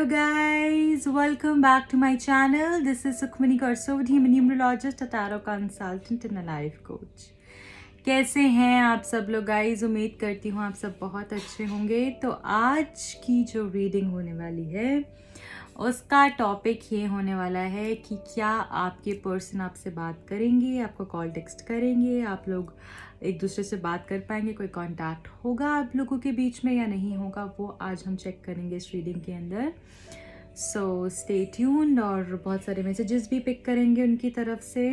guys, welcome back to my channel. This is Sukhmani Karsodhi, I'm a numerologist, a tarot consultant and a life coach. कैसे हैं आप सब लोग guys? उम्मीद करती हूँ आप सब बहुत अच्छे होंगे। तो आज की जो रीडिंग होने वाली है उसका टॉपिक ये होने वाला है कि क्या आपके पर्सन आपसे बात करेंगे, आपको कॉल टेक्स्ट करेंगे, आप लोग एक दूसरे से बात कर पाएंगे, कोई कांटेक्ट होगा आप लोगों के बीच में या नहीं होगा, वो आज हम चेक करेंगे इस रीडिंग के अंदर। So stay tuned. और बहुत सारे मैसेजेस भी पिक करेंगे उनकी तरफ से।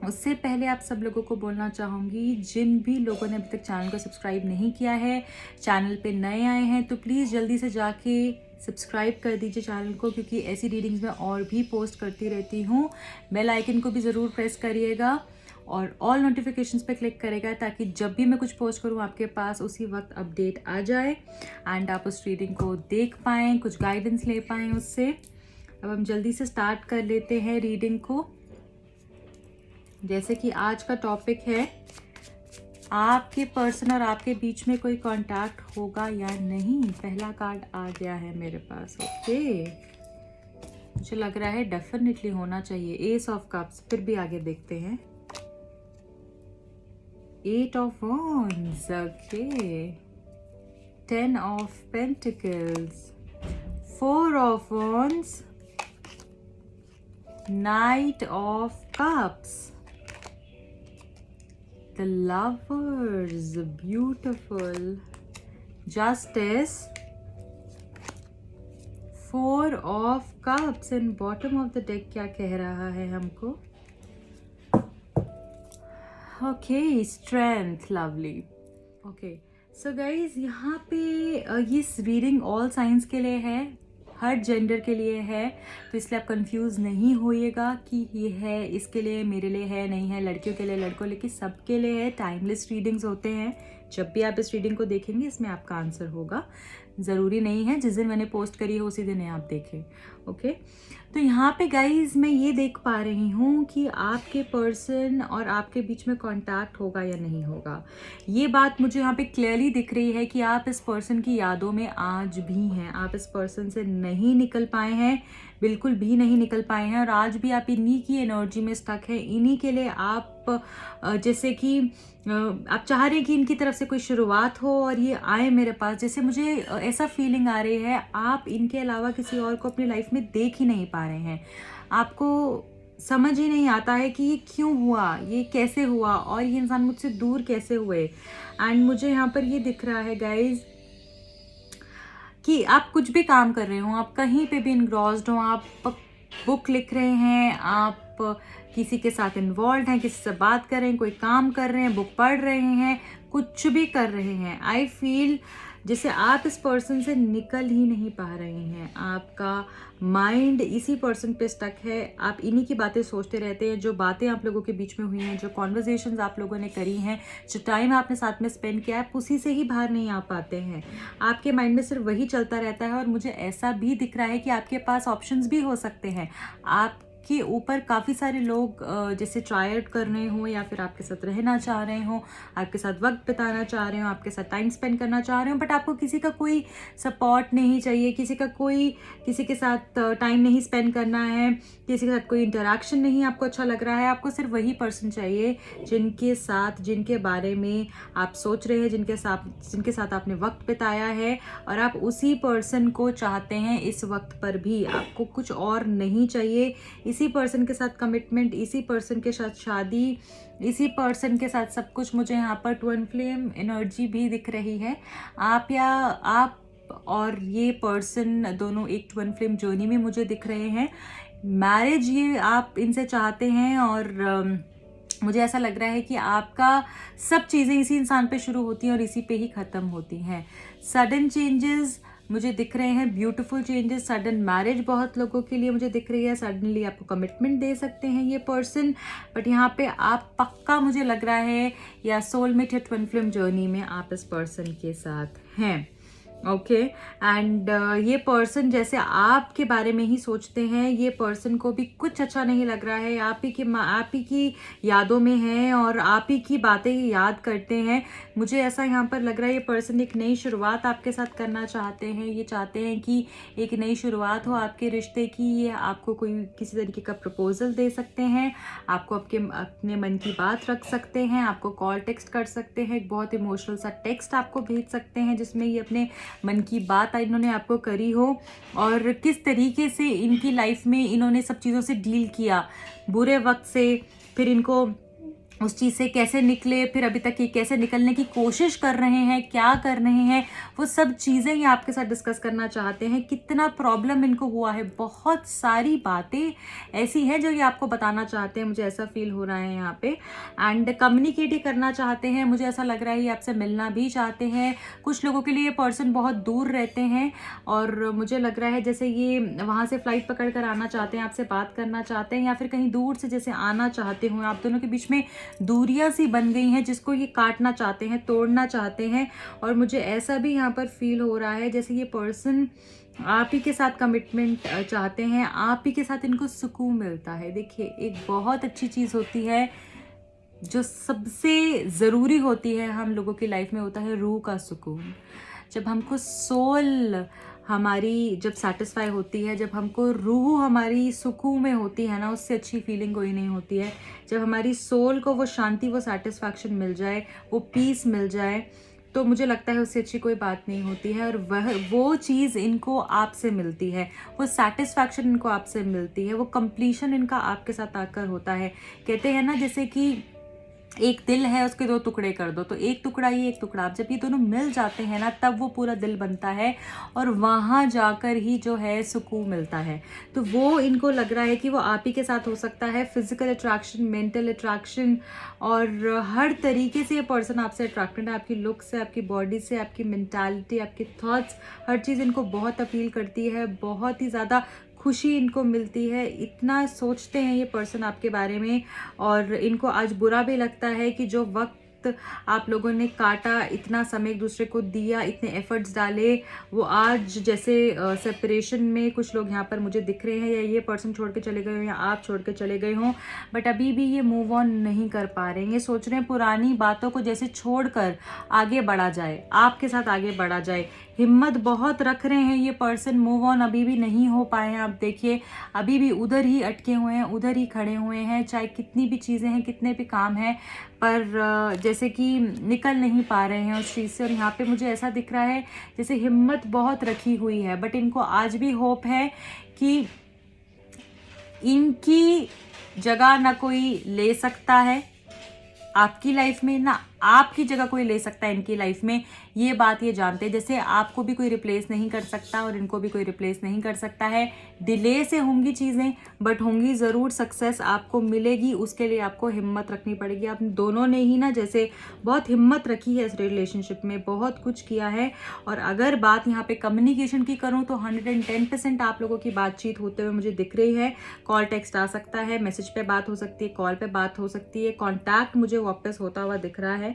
उससे पहले आप सब लोगों को बोलना चाहूँगी, जिन भी लोगों ने अभी तक चैनल को सब्सक्राइब नहीं किया है, चैनल पे नए आए हैं, तो प्लीज़ जल्दी से जाके सब्सक्राइब कर दीजिए चैनल को, क्योंकि ऐसी रीडिंग्स मैं और भी पोस्ट करती रहती हूँ। बेल आइकन को भी ज़रूर प्रेस करिएगा और ऑल नोटिफिकेशंस पे क्लिक करेगा, ताकि जब भी मैं कुछ पोस्ट करूँ आपके पास उसी वक्त अपडेट आ जाए एंड आप उस रीडिंग को देख पाएँ, कुछ गाइडेंस ले पाएँ उससे। अब हम जल्दी से स्टार्ट कर लेते हैं रीडिंग को। जैसे कि आज का टॉपिक है, आपके पर्सन और आपके बीच में कोई कांटेक्ट होगा या नहीं। पहला कार्ड आ गया है मेरे पास। ओके, मुझे लग रहा है डेफिनेटली होना चाहिए। एस ऑफ कप्स, फिर भी आगे देखते हैं। 8 of wands, okay, 10 of pentacles, 4 of wands, Knight of cups, the lovers, beautiful, justice, 4 of cups and bottom of the deck क्या कह रहा है हमको? Okay, strength, lovely. Okay, so guys यहाँ पे ये रीडिंग ऑल साइंस के लिए है, हर जेंडर के लिए है, तो इसलिए आप कंफ्यूज नहीं होइएगा कि ये है इसके लिए, मेरे लिए है, नहीं है, लड़कियों के लिए, लड़कों लिए, सबके लिए है। टाइमलेस रीडिंग्स होते हैं। जब भी आप इस रीडिंग को देखेंगे इसमें आपका आंसर होगा। ज़रूरी नहीं है जिस दिन मैंने पोस्ट करी हो उसी दिन आप देखें। ओके, तो यहाँ पे गाइज मैं ये देख पा रही हूँ कि आपके पर्सन और आपके बीच में कांटेक्ट होगा या नहीं होगा। ये बात मुझे यहाँ पे क्लियरली दिख रही है कि आप इस पर्सन की यादों में आज भी हैं। आप इस पर्सन से नहीं निकल पाए हैं, बिल्कुल भी नहीं निकल पाए हैं, और आज भी आप इन्हीं की एनर्जी में स्टक है। इन्हीं के लिए आप जैसे कि आप चाह रहे हैं कि इनकी तरफ से कोई शुरुआत हो और ये आए मेरे पास। जैसे मुझे ऐसा फीलिंग आ रही है, आप इनके अलावा किसी और को अपनी लाइफ में देख ही नहीं पा रहे हैं। आपको समझ ही नहीं आता है कि ये क्यों हुआ, ये कैसे हुआ, और ये इंसान मुझसे दूर कैसे हुए। एंड मुझे यहाँ पर ये दिख रहा है गाइज कि आप कुछ भी काम कर रहे हो, आप कहीं पे भी इनग्रॉस्ड हो, आप बुक लिख रहे हैं, आप किसी के साथ इन्वॉल्व हैं, किसी से बात कर रहे हैं, कोई काम कर रहे हैं, बुक पढ़ रहे हैं, कुछ भी कर रहे हैं। आई फील जैसे आप इस पर्सन से निकल ही नहीं पा रहे हैं। आपका माइंड इसी पर्सन पे स्टक है। आप इन्हीं की बातें सोचते रहते हैं। जो बातें आप लोगों के बीच में हुई हैं, जो कॉन्वर्जेशंस आप लोगों ने करी हैं, जो टाइम आपने साथ में स्पेंड किया है, आप उसी से ही बाहर नहीं आ पाते हैं। आपके माइंड में सिर्फ वही चलता रहता है। और मुझे ऐसा भी दिख रहा है कि आपके पास ऑप्शंस भी हो सकते हैं। आप के ऊपर काफ़ी सारे लोग जैसे ट्राई आउट कर रहे हो, या फिर आपके साथ रहना चाह रहे हो, आपके साथ वक्त बिताना चाह रहे हो, आपके साथ टाइम स्पेंड करना चाह रहे हो, बट आपको किसी का कोई सपोर्ट नहीं चाहिए, किसी के साथ टाइम नहीं स्पेंड करना है, किसी के साथ कोई इंटरेक्शन नहीं आपको अच्छा लग रहा है। आपको सिर्फ वही पर्सन चाहिए जिनके बारे में आप सोच रहे हैं, जिनके साथ आपने वक्त बिताया है, और आप उसी पर्सन को चाहते हैं इस वक्त पर भी। आपको कुछ और नहीं चाहिए। इसी पर्सन के साथ कमिटमेंट, इसी पर्सन के साथ शादी, इसी पर्सन के साथ सब कुछ। मुझे यहाँ पर ट्विन फ्लेम एनर्जी भी दिख रही है। आप और ये पर्सन दोनों एक ट्विन फ्लेम जर्नी में मुझे दिख रहे हैं। मैरिज ये आप इनसे चाहते हैं, और मुझे ऐसा लग रहा है कि आपका सब चीज़ें इसी इंसान पे शुरू होती हैं और इसी पे ही ख़त्म होती हैं। सडन चेंजेस मुझे दिख रहे हैं, ब्यूटीफुल चेंजेस। सडन मैरिज बहुत लोगों के लिए मुझे दिख रही है। सडनली आपको कमिटमेंट दे सकते हैं ये पर्सन, बट यहाँ पे आप पक्का मुझे लग रहा है या सोलमेट या ट्विन फ्लेम जर्नी में आप इस पर्सन के साथ हैं। ओके एंड ये पर्सन जैसे आपके बारे में ही सोचते हैं, ये पर्सन को भी कुछ अच्छा नहीं लग रहा है, आप ही की यादों में है और आप ही की बातें ही याद करते हैं। मुझे ऐसा यहाँ पर लग रहा है ये पर्सन एक नई शुरुआत आपके साथ करना चाहते हैं। ये चाहते हैं कि एक नई शुरुआत हो आपके रिश्ते की। ये आपको कोई किसी तरीके का प्रपोजल दे सकते हैं, आपको अपने मन की बात रख सकते हैं, आपको कॉल टेक्स्ट कर सकते हैं, एक बहुत इमोशनल सा टेक्स्ट आपको भेज सकते हैं जिसमें ये अपने मन की बात इन्होंने आपको करी हो और किस तरीके से इनकी लाइफ में इन्होंने सब चीज़ों से डील किया, बुरे वक्त से, फिर इनको उस चीज़ से कैसे निकले, फिर अभी तक ये कैसे निकलने की कोशिश कर रहे हैं, क्या कर रहे हैं, वो सब चीज़ें ये आपके साथ डिस्कस करना चाहते हैं। कितना प्रॉब्लम इनको हुआ है, बहुत सारी बातें ऐसी हैं जो ये आपको बताना चाहते हैं, मुझे ऐसा फील हो रहा है यहाँ पे। एंड कम्युनिकेट ही करना चाहते हैं, मुझे ऐसा लग रहा है ये आपसे मिलना भी चाहते हैं। कुछ लोगों के लिए ये पर्सन बहुत दूर रहते हैं और मुझे लग रहा है जैसे ये वहाँ से फ्लाइट पकड़ कर आना चाहते हैं, आपसे बात करना चाहते हैं, या फिर कहीं दूर से जैसे आना चाहते हो। आप दोनों के बीच में दूरियां सी बन गई हैं जिसको ये काटना चाहते हैं, तोड़ना चाहते हैं। और मुझे ऐसा भी यहाँ पर फील हो रहा है जैसे ये पर्सन आप ही के साथ कमिटमेंट चाहते हैं, आप ही के साथ इनको सुकून मिलता है। देखिए, एक बहुत अच्छी चीज़ होती है जो सबसे ज़रूरी होती है हम लोगों की लाइफ में, होता है रूह का सुकून। जब हमको सोल हमारी जब सेटिस्फाई होती है, जब हमको रूह हमारी सुकून में होती है ना, उससे अच्छी फीलिंग कोई नहीं होती है। जब हमारी सोल को वो शांति, वो सेटिस्फैक्शन मिल जाए, वो पीस मिल जाए, तो मुझे लगता है उससे अच्छी कोई बात नहीं होती है। और वो चीज़ इनको आपसे मिलती है, वो सेटिस्फैक्शन इनको आपसे मिलती है, वो कंप्लीशन इनका आपके साथ आकर होता है। कहते हैं ना जैसे कि एक दिल है उसके दो टुकड़े कर दो, तो एक टुकड़ा ही एक टुकड़ा, जब ये दोनों मिल जाते हैं ना तब वो पूरा दिल बनता है और वहाँ जाकर ही जो है सुकून मिलता है। तो वो इनको लग रहा है कि वो आप ही के साथ हो सकता है। फिजिकल अट्रैक्शन, मेंटल अट्रैक्शन और हर तरीके से ये पर्सन आपसे अट्रैक्टेड है, आपकी लुक से, आपकी बॉडी से, आपकी मेंटालिटी, आपके थॉट्स, हर चीज़ इनको बहुत अपील करती है। बहुत ही ज़्यादा खुशी इनको मिलती है, इतना सोचते हैं ये पर्सन आपके बारे में। और इनको आज बुरा भी लगता है कि जो वक्त आप लोगों ने काटा, इतना समय एक दूसरे को दिया, इतने एफर्ट्स डाले, वो आज जैसे सेपरेशन में कुछ लोग यहाँ पर मुझे दिख रहे हैं, या ये पर्सन छोड़ के चले गए हो या आप छोड़ के चले गए हों, बट अभी भी ये मूव ऑन नहीं कर पा रहे हैं। ये सोच रहे हैं पुरानी बातों को जैसे छोड़कर आगे बढ़ा जाए, आपके साथ आगे बढ़ा जाए। हिम्मत बहुत रख रहे हैं ये पर्सन, मूव ऑन अभी भी नहीं हो पाए हैं। आप देखिए, अभी भी उधर ही अटके हुए हैं, उधर ही खड़े हुए हैं, चाहे कितनी भी चीज़ें हैं, कितने भी काम हैं, पर जैसे कि निकल नहीं पा रहे हैं उस चीज़ से। और यहाँ पे मुझे ऐसा दिख रहा है जैसे हिम्मत बहुत रखी हुई है, बट इनको आज भी होप है कि इनकी जगह ना कोई ले सकता है आपकी लाइफ में, ना आपकी जगह कोई ले सकता है इनकी लाइफ में। ये बात ये जानते हैं, जैसे आपको भी कोई रिप्लेस नहीं कर सकता और इनको भी कोई रिप्लेस नहीं कर सकता है। डिले से होंगी चीज़ें, बट होंगी ज़रूर, सक्सेस आपको मिलेगी। उसके लिए आपको हिम्मत रखनी पड़ेगी। आप दोनों ने ही ना जैसे बहुत हिम्मत रखी है इस रिलेशनशिप में, बहुत कुछ किया है। और अगर बात यहाँ पे कम्युनिकेशन की करूँ तो 110% आप लोगों की बातचीत होते हुए मुझे दिख रही है। कॉल टेक्स्ट आ सकता है, मैसेज पे बात हो सकती है, कॉल पे बात हो सकती है, कॉन्टैक्ट मुझे वापस होता हुआ दिख रहा है।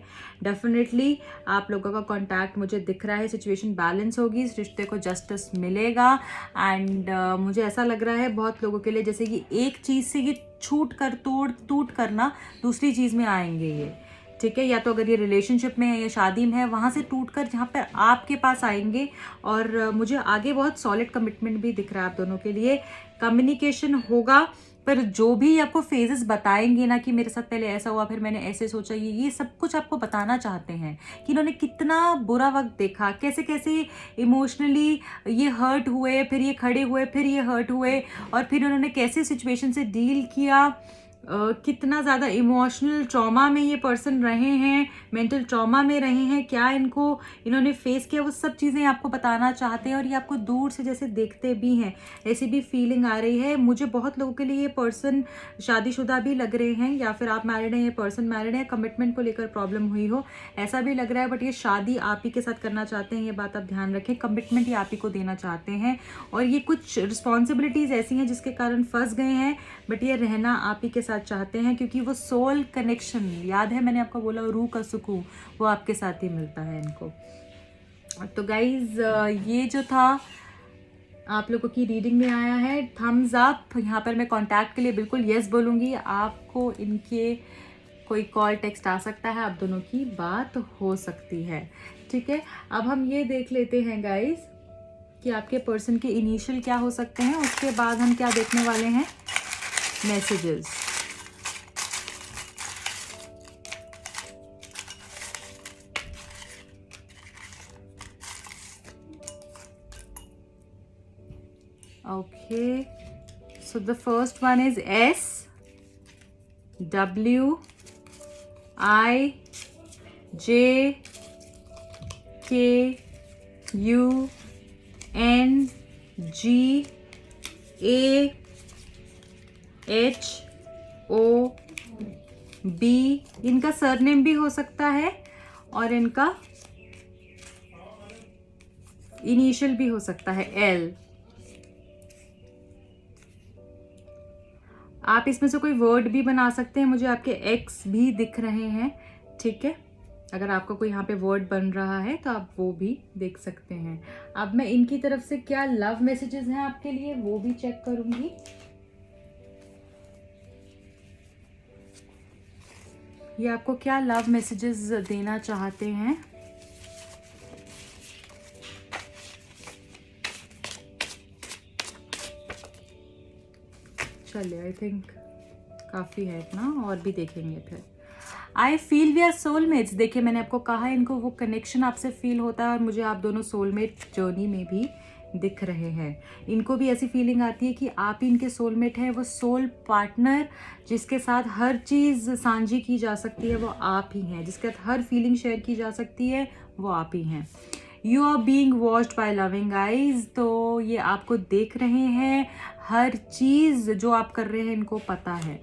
डेफिनेटली आप लोगों का कांटेक्ट मुझे दिख रहा है। सिचुएशन बैलेंस होगी, इस रिश्ते को जस्टिस मिलेगा। एंड मुझे ऐसा लग रहा है बहुत लोगों के लिए जैसे कि एक चीज़ से ये छूट कर टूट कर ना दूसरी चीज़ में आएंगे ये, ठीक है। या तो अगर ये रिलेशनशिप में है या शादी में है, वहाँ से टूट कर जहाँ पर आपके पास आएंगे। और मुझे आगे बहुत सॉलिड कमिटमेंट भी दिख रहा है आप दोनों के लिए। कम्युनिकेशन होगा, पर जो भी आपको फेजेस बताएंगे ना कि मेरे साथ पहले ऐसा हुआ, फिर मैंने ऐसे सोचा, ये सब कुछ आपको बताना चाहते हैं कि इन्होंने कितना बुरा वक्त देखा, कैसे कैसे इमोशनली ये हर्ट हुए, फिर ये खड़े हुए, फिर ये हर्ट हुए, और फिर उन्होंने कैसे सिचुएशन से डील किया। कितना ज़्यादा इमोशनल ट्रॉमा में ये पर्सन रहे हैं, मेंटल ट्रॉमा में रहे हैं, क्या इन्होंने फेस किया, वो सब चीज़ें आपको बताना चाहते हैं। और ये आपको दूर से जैसे देखते भी हैं, ऐसी भी फीलिंग आ रही है मुझे। बहुत लोगों के लिए ये पर्सन शादीशुदा भी लग रहे हैं, या फिर आप मैरिड हैं, ये पर्सन मैरिड है, कमिटमेंट को लेकर प्रॉब्लम हुई हो, ऐसा भी लग रहा है। बट ये शादी आप ही के साथ करना चाहते हैं, ये बात आप ध्यान रखें। कमिटमेंट ये आप ही को देना चाहते हैं, और ये कुछ रिस्पॉन्सिबिलिटीज़ ऐसी हैं जिसके कारण फंस गए हैं, बट ये रहना आप ही के साथ चाहते हैं, क्योंकि वो सोल कनेक्शन, याद है मैंने आपको बोला रूह का सुकून, वो आपके साथ ही मिलता है इनको। तो गाइज ये जो था आप लोगों की रीडिंग में आया है थम्स अप। यहाँ पर मैं कांटेक्ट के लिए बिल्कुल यस बोलूँगी। आपको इनके कोई कॉल टेक्स्ट आ सकता है, आप दोनों की बात हो सकती है। ठीक है, अब हम ये देख लेते हैं गाइज कि आपके पर्सन के इनिशियल क्या हो सकते हैं, उसके बाद हम क्या देखने वाले हैं, messages. Okay, so the first one is S W I J K U N G A H O B। इनका सरनेम भी हो सकता है और इनका इनिशियल भी हो सकता है L। आप इसमें से कोई वर्ड भी बना सकते हैं, मुझे आपके एक्स भी दिख रहे हैं। ठीक है, अगर आपका कोई यहाँ पे वर्ड बन रहा है तो आप वो भी देख सकते हैं। अब मैं इनकी तरफ से क्या लव मैसेजेस हैं आपके लिए वो भी चेक करूंगी। ये आपको क्या लव मैसेजेस देना चाहते हैं। चलिए, आई थिंक काफ़ी है इतना, और भी देखेंगे फिर। I feel we are soulmates. देखिए, मैंने आपको कहा है इनको वो कनेक्शन आपसे फील होता है और मुझे आप दोनों सोलमेट जर्नी में भी दिख रहे हैं। इनको भी ऐसी फीलिंग आती है कि आप ही इनके सोलमेट हैं। वो सोल पार्टनर जिसके साथ हर चीज़ साझी की जा सकती है वो आप ही हैं, जिसके साथ हर फीलिंग शेयर की जा सकती है वो आप ही हैं। You are being watched by loving eyes. तो ये आपको देख रहे हैं, हर चीज़ जो आप कर रहे हैं इनको पता है।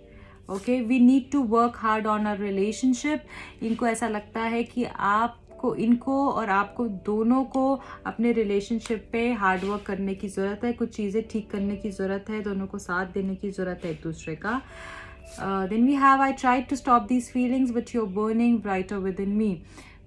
Okay, we need to work hard on our relationship. इनको ऐसा लगता है कि आपको, इनको और आपको दोनों को अपने रिलेशनशिप पे हार्ड वर्क करने की ज़रूरत है, कुछ चीज़ें ठीक करने की ज़रूरत है, दोनों को साथ देने की ज़रूरत है एक दूसरे का। Then we have I tried to stop these feelings but you are burning brighter within me.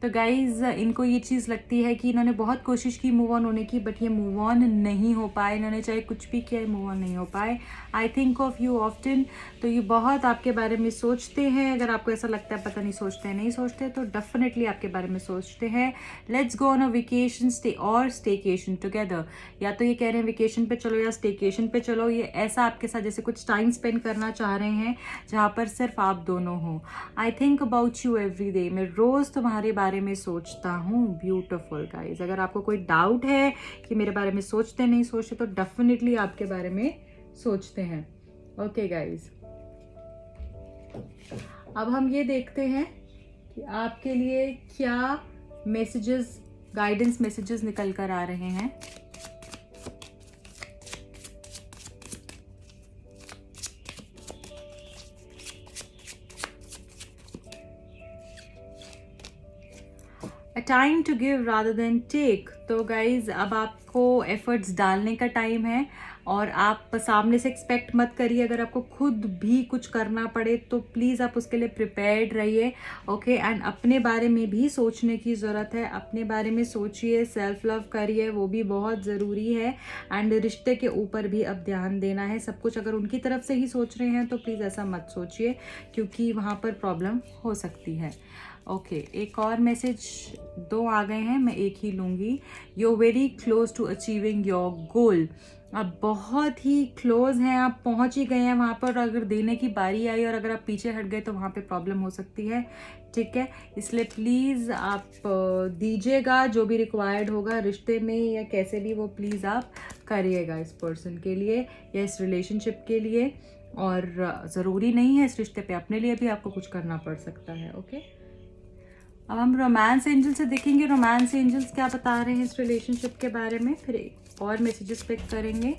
तो गाइज इनको ये चीज़ लगती है कि इन्होंने बहुत कोशिश की मूव ऑन होने की, बट ये मूव ऑन नहीं हो पाए। इन्होंने चाहे कुछ भी किया, मूव ऑन नहीं हो पाए। I think of you often. तो ये बहुत आपके बारे में सोचते हैं। अगर आपको ऐसा लगता है पता नहीं सोचते हैं नहीं सोचते, तो डेफिनेटली आपके बारे में सोचते हैं। Let's go on a vacation stay और स्टेकेशन टुगेदर। या तो ये कह रहे हैं वेकेशन पे चलो या स्टेकेशन पे चलो। ये ऐसा आपके साथ जैसे कुछ टाइम स्पेंड करना चाह रहे हैं जहाँ पर सिर्फ आप दोनों हो। I think about you every day. मैं रोज़ तुम्हारे बारे में सोचता हूँ। Beautiful guys. अगर आपको कोई डाउट है कि मेरे बारे में सोचते नहीं सोचते, तो डेफिनेटली आपके बारे में सोचते हैं। ओके गाइज, अब हम ये देखते हैं कि आपके लिए क्या मैसेजेस, गाइडेंस मैसेजेस निकल कर आ रहे हैं। A time to give rather than take. तो गाइज अब आपको एफर्ट्स डालने का टाइम है और आप सामने से एक्सपेक्ट मत करिए। अगर आपको खुद भी कुछ करना पड़े तो प्लीज़ आप उसके लिए प्रिपेयर्ड रहिए। ओके, एंड अपने बारे में भी सोचने की ज़रूरत है। अपने बारे में सोचिए, सेल्फ लव करिए, वो भी बहुत ज़रूरी है। एंड रिश्ते के ऊपर भी अब ध्यान देना है। सब कुछ अगर उनकी तरफ से ही सोच रहे हैं तो प्लीज़ ऐसा मत सोचिए, क्योंकि वहाँ पर प्रॉब्लम हो सकती है। ओके, एक और मैसेज, दो आ गए हैं, मैं एक ही लूँगी। You are very close to achieving your goal. आप बहुत ही क्लोज हैं, आप पहुंच ही गए हैं वहाँ पर। अगर देने की बारी आई और अगर आप पीछे हट गए तो वहाँ पे प्रॉब्लम हो सकती है। ठीक है, इसलिए प्लीज़ आप दीजिएगा जो भी रिक्वायर्ड होगा रिश्ते में, या कैसे भी वो प्लीज़ आप करिएगा इस पर्सन के लिए या इस रिलेशनशिप के लिए। और ज़रूरी नहीं है इस रिश्ते पे, अपने लिए भी आपको कुछ करना पड़ सकता है। ओके, अब हम रोमांस एंजल से देखेंगे रोमांस एंजल्स क्या बता रहे हैं इस रिलेशनशिप के बारे में, फिर और मैसेजेस पिक करेंगे।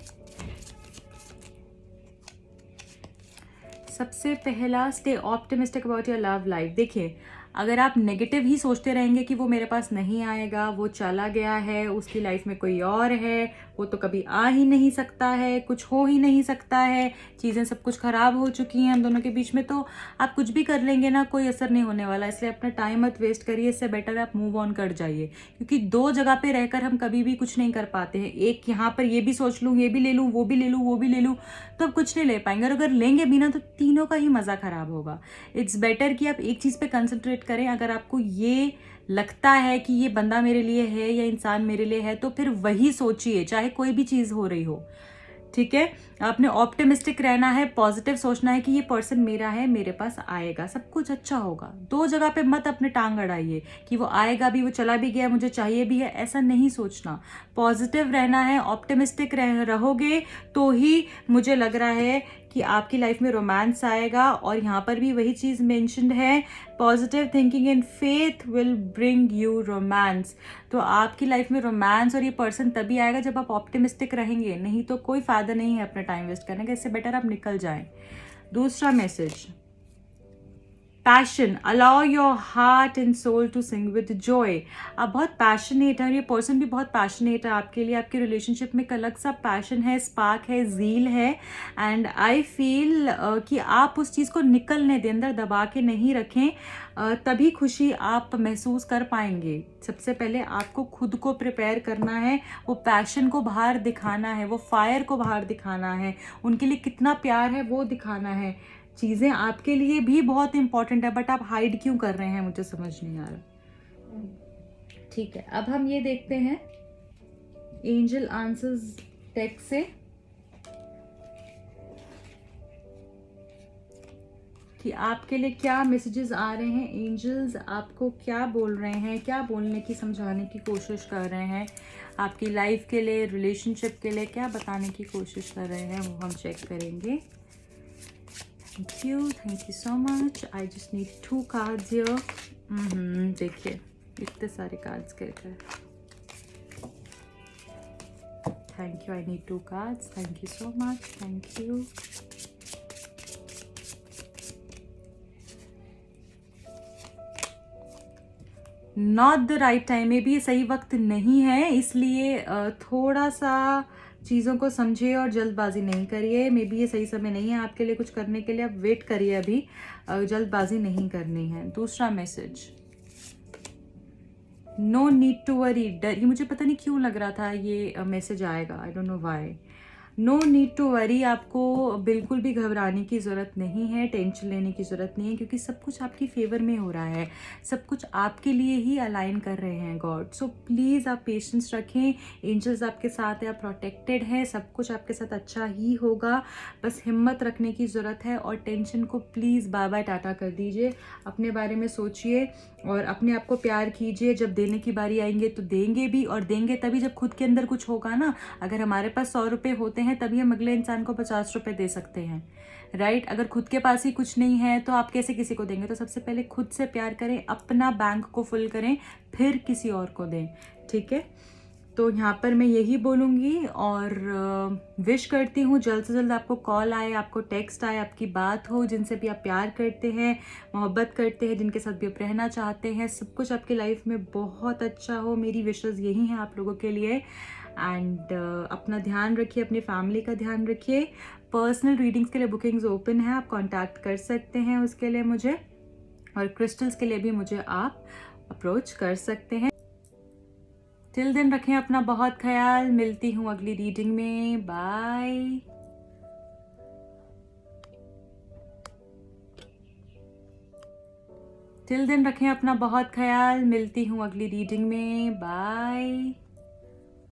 सबसे पहला, stay optimistic about your love life. देखिए, अगर आप नेगेटिव ही सोचते रहेंगे कि वो मेरे पास नहीं आएगा, वो चला गया है, उसकी लाइफ में कोई और है, वो तो कभी आ ही नहीं सकता है, कुछ हो ही नहीं सकता है, चीज़ें सब कुछ ख़राब हो चुकी हैं हम दोनों के बीच में, तो आप कुछ भी कर लेंगे ना, कोई असर नहीं होने वाला। इसलिए अपना टाइम मत वेस्ट करिए, इससे बेटर है आप मूव ऑन कर जाइए, क्योंकि दो जगह पे रहकर हम कभी भी कुछ नहीं कर पाते हैं। एक यहाँ पर ये भी सोच लूँ, ये भी ले लूँ, वो भी ले लूँ, वो भी ले लूँ, तो अब कुछ नहीं ले पाएंगे, और अगर लेंगे भी ना तो तीनों का ही मज़ा ख़राब होगा। इट्स बेटर कि आप एक चीज़ पे कंसंट्रेट करें। अगर आपको ये लगता है कि ये बंदा मेरे लिए है या इंसान मेरे लिए है, तो फिर वही सोचिए, चाहे कोई भी चीज़ हो रही हो, ठीक है। आपने ऑप्टिमिस्टिक रहना है, पॉजिटिव सोचना है कि ये पर्सन मेरा है, मेरे पास आएगा, सब कुछ अच्छा होगा। दो जगह पे मत अपने टांग अड़ाइए कि वो आएगा भी, वो चला भी गया, मुझे चाहिए भी है, ऐसा नहीं सोचना। पॉजिटिव रहना है, ऑप्टिमिस्टिक रहोगे तो ही मुझे लग रहा है कि आपकी लाइफ में रोमांस आएगा। और यहाँ पर भी वही चीज़ मेंशन्ड है, positive thinking and faith will bring you romance. तो आपकी लाइफ में रोमांस और ये पर्सन तभी आएगा जब आप ऑप्टिमिस्टिक रहेंगे, नहीं तो कोई फायदा नहीं है अपना टाइम वेस्ट करने का। इससे बेटर आप निकल जाएं। दूसरा message, passion, allow your heart and soul to sing with joy. आप बहुत पैशनेट हैं और ये पर्सन भी बहुत पैशनेट है आपके लिए। आपके रिलेशनशिप में एक अलग सा पैशन है, स्पार्क है, जील है, एंड आई फील कि आप उस चीज़ को निकलने दें, अंदर दबा के नहीं रखें, तभी खुशी आप महसूस कर पाएंगे। सबसे पहले आपको खुद को प्रिपेयर करना है, वो पैशन को बाहर दिखाना है, वो फायर को बाहर दिखाना है, उनके लिए कितना प्यार है वो दिखाना है। चीज़ें आपके लिए भी बहुत इंपॉर्टेंट है, बट आप हाइड क्यों कर रहे हैं, मुझे समझ नहीं आ रहा। ठीक है, अब हम ये देखते हैं एंजल आंसर्स टेक्स्ट से कि आपके लिए क्या मैसेजेस आ रहे हैं। एंजल्स आपको क्या बोल रहे हैं, क्या बोलने की, समझाने की कोशिश कर रहे हैं आपकी लाइफ के लिए, रिलेशनशिप के लिए, क्या बताने की कोशिश कर रहे हैं, वो हम चेक करेंगे। Thank you so much. I just need 2 cards here. देखिए इतने सारे कार्ड्स करके, thank you. I need 2 cards, thank you so much, thank you. Not the right time, में भी ये सही वक्त नहीं है, इसलिए थोड़ा सा चीज़ों को समझिए और जल्दबाजी नहीं करिए। मे बी ये सही समय नहीं है आपके लिए कुछ करने के लिए, आप वेट करिए, अभी जल्दबाजी नहीं करनी है। दूसरा message, no need to worry. डर, ये मुझे पता नहीं क्यों लग रहा था ये मैसेज आएगा, I don't know why. No need to worry, आपको बिल्कुल भी घबराने की ज़रूरत नहीं है, टेंशन लेने की ज़रूरत नहीं है, क्योंकि सब कुछ आपकी फेवर में हो रहा है, सब कुछ आपके लिए ही अलाइन कर रहे हैं गॉड। सो प्लीज़ आप पेशेंस रखें, एंजल्स आपके साथ है, आप प्रोटेक्टेड है, सब कुछ आपके साथ अच्छा ही होगा। बस हिम्मत रखने की ज़रूरत है और टेंशन को प्लीज़ बाय बाय टाटा कर दीजिए। अपने बारे में सोचिए और अपने आप को प्यार कीजिए। जब देने की बारी आएंगे तो देंगे भी, और देंगे तभी जब खुद के अंदर कुछ होगा ना। अगर हमारे पास 100 रुपये होते हैं तभी हम अगले इंसान को 50 रुपये दे सकते हैं, राइट। अगर खुद के पास ही कुछ नहीं है तो आप कैसे किसी को देंगे। तो सबसे पहले खुद से प्यार करें, अपना बैंक को फुल करें, फिर किसी और को दें, ठीक है। तो यहाँ पर मैं यही बोलूँगी और विश करती हूँ जल्द से जल्द आपको कॉल आए, आपको टेक्स्ट आए, आपकी बात हो, जिनसे भी आप प्यार करते हैं, मोहब्बत करते हैं, जिनके साथ भी आप रहना चाहते हैं, सब कुछ आपकी लाइफ में बहुत अच्छा हो। मेरी विशेज़ यही हैं आप लोगों के लिए। एंड अपना ध्यान रखिए, अपनी फैमिली का ध्यान रखिए। पर्सनल रीडिंग्स के लिए बुकिंग्स ओपन है, आप कॉन्टैक्ट कर सकते हैं उसके लिए मुझे, और क्रिस्टल्स के लिए भी मुझे आप अप्रोच कर सकते हैं। टिल दिन रखें अपना बहुत ख्याल, मिलती हूँ अगली रीडिंग में, बाय। टिल दिन रखें अपना बहुत ख्याल, मिलती हूँ अगली रीडिंग में, बाय।